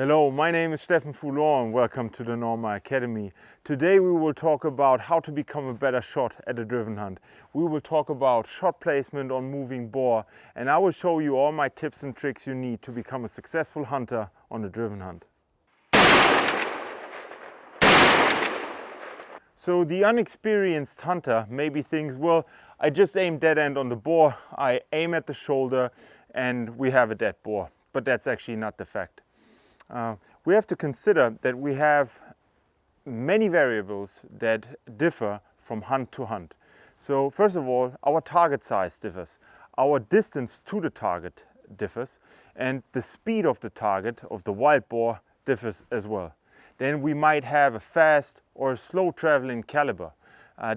Hello, my name is Stefan Foulon and welcome to the Norma Academy. Today we will talk about how to become a better shot at a driven hunt. We will talk about shot placement on moving boar, and I will show you all my tips and tricks you need to become a successful hunter on a driven hunt. So the unexperienced hunter maybe thinks, well, I just aim dead end on the boar, I aim at the shoulder and we have a dead boar. But that's actually not the fact. We have to consider that we have many variables that differ from hunt to hunt. So first of all, our target size differs, our distance to the target differs, and the speed of the target of the wild boar differs as well. Then we might have a fast or a slow traveling caliber.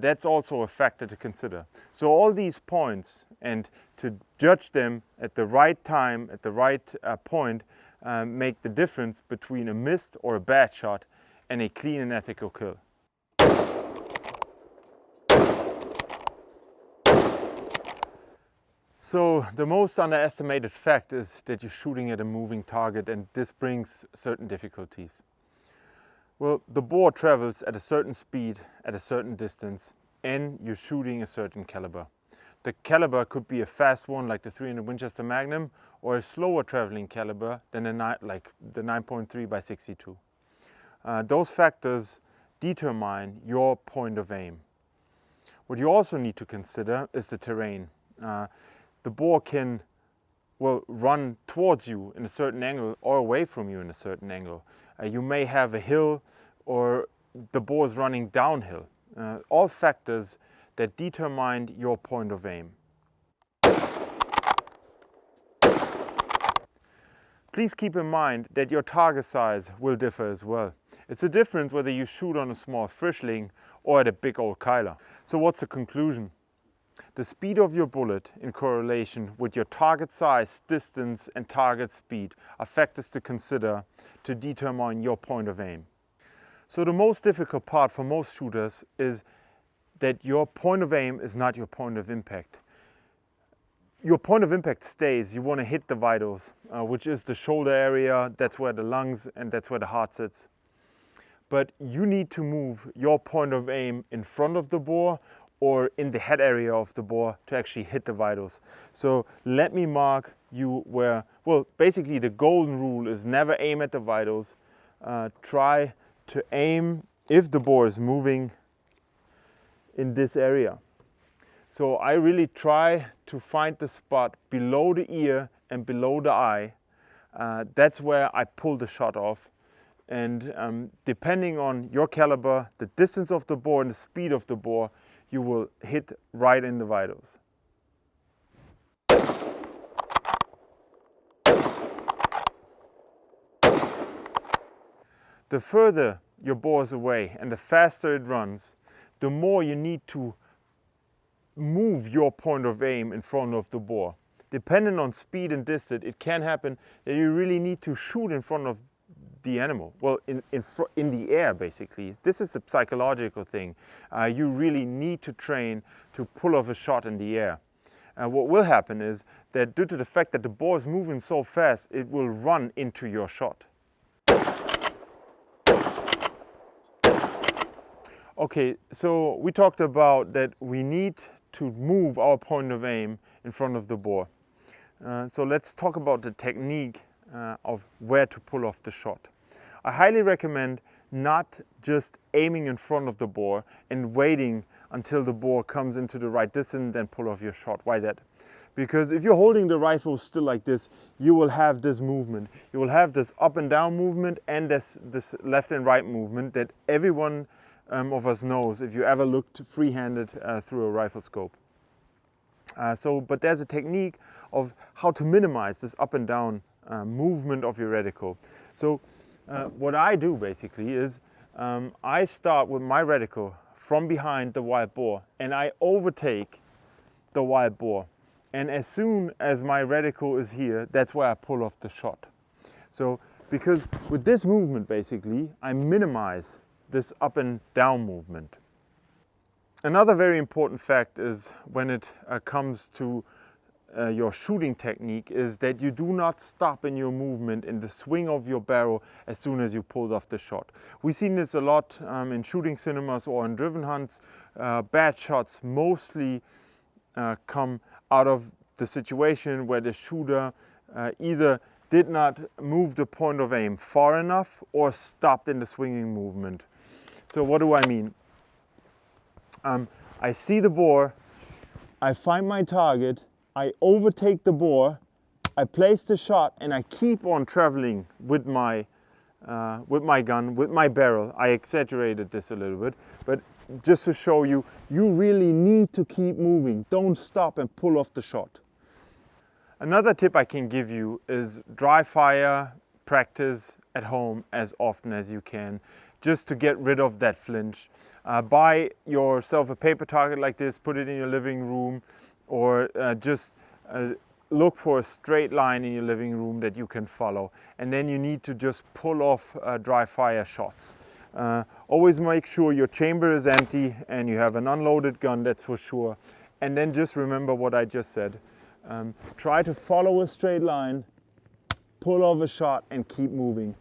That's also a factor to consider. So all these points, and to judge them at the right time, at the right point, make the difference between a missed or a bad shot and a clean and ethical kill. So the most underestimated fact is that you're shooting at a moving target, and this brings certain difficulties. Well, the boar travels at a certain speed, at a certain distance, and you're shooting a certain caliber. The caliber could be a fast one like the 300 Winchester Magnum, or a slower traveling caliber than like the 9.3 by 62. Those factors determine your point of aim. What you also need to consider is the terrain. The boar can run towards you in a certain angle or away from you in a certain angle. You may have a hill or the boar is running downhill. All factors that determine your point of aim. Please keep in mind that your target size will differ as well. It's a difference whether you shoot on a small frischling or at a big old Kyler. So what's the conclusion? The speed of your bullet in correlation with your target size, distance and target speed are factors to consider to determine your point of aim. So the most difficult part for most shooters is that your point of aim is not your point of impact. Your point of impact stays. You want to hit the vitals, which is the shoulder area, that's where the lungs and that's where the heart sits. But you need to move your point of aim in front of the boar or in the head area of the boar to actually hit the vitals. So let me mark you where, basically the golden rule is never aim at the vitals. Try to aim if the boar is moving in this area. So I really try to find the spot below the ear and below the eye. That's where I pull the shot off. And depending on your caliber, the distance of the boar and the speed of the boar, you will hit right in the vitals. The further your boar is away and the faster it runs, the more you need to move your point of aim in front of the boar. Depending on speed and distance, it can happen that you really need to shoot in front of the animal. Well, in the air, basically. This is a psychological thing. You really need to train to pull off a shot in the air. What will happen is that due to the fact that the boar is moving so fast, it will run into your shot. Okay, so we talked about that we need to move our point of aim in front of the boar. So let's talk about the technique of where to pull off the shot. I highly recommend not just aiming in front of the boar and waiting until the boar comes into the right distance, then pull off your shot. Why that? Because if you're holding the rifle still like this, you will have this movement. You will have this up and down movement and this left and right movement that everyone of us knows if you ever looked free-handed through a rifle scope. But there's a technique of how to minimize this up and down movement of your reticle. So what I do basically is I start with my reticle from behind the wild boar and I overtake the wild boar. And as soon as my reticle is here, that's where I pull off the shot. So because with this movement basically, I minimize this up and down movement. Another very important fact is when it comes to your shooting technique is that you do not stop in your movement in the swing of your barrel as soon as you pulled off the shot. We've seen this a lot in shooting cinemas or in driven hunts. Bad shots mostly come out of the situation where the shooter either did not move the point of aim far enough or stopped in the swinging movement. So what do I mean? I see the boar, I find my target, I overtake the boar, I place the shot, and I keep on traveling with my gun, with my barrel. I exaggerated this a little bit, but just to show you, you really need to keep moving. Don't stop and pull off the shot. Another tip I can give you is dry fire practice at home as often as you can, just to get rid of that flinch. Buy yourself a paper target like this, put it in your living room, or just look for a straight line in your living room that you can follow. And then you need to just pull off dry fire shots. Always make sure your chamber is empty and you have an unloaded gun, that's for sure. And then just remember what I just said. Try to follow a straight line, pull off a shot, and keep moving.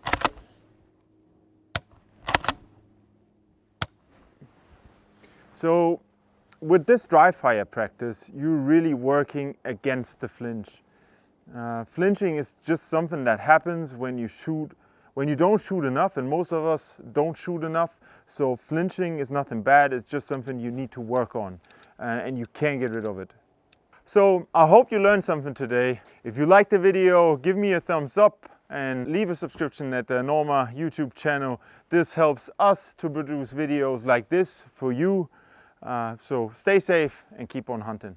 So with this dry fire practice, you're really working against the flinch. Flinching is just something that happens when you don't shoot enough, and most of us don't shoot enough. So flinching is nothing bad, it's just something you need to work on, and you can't get rid of it. So I hope you learned something today. If you liked the video, give me a thumbs up and leave a subscription at the Norma YouTube channel. This helps us to produce videos like this for you. So stay safe and keep on hunting.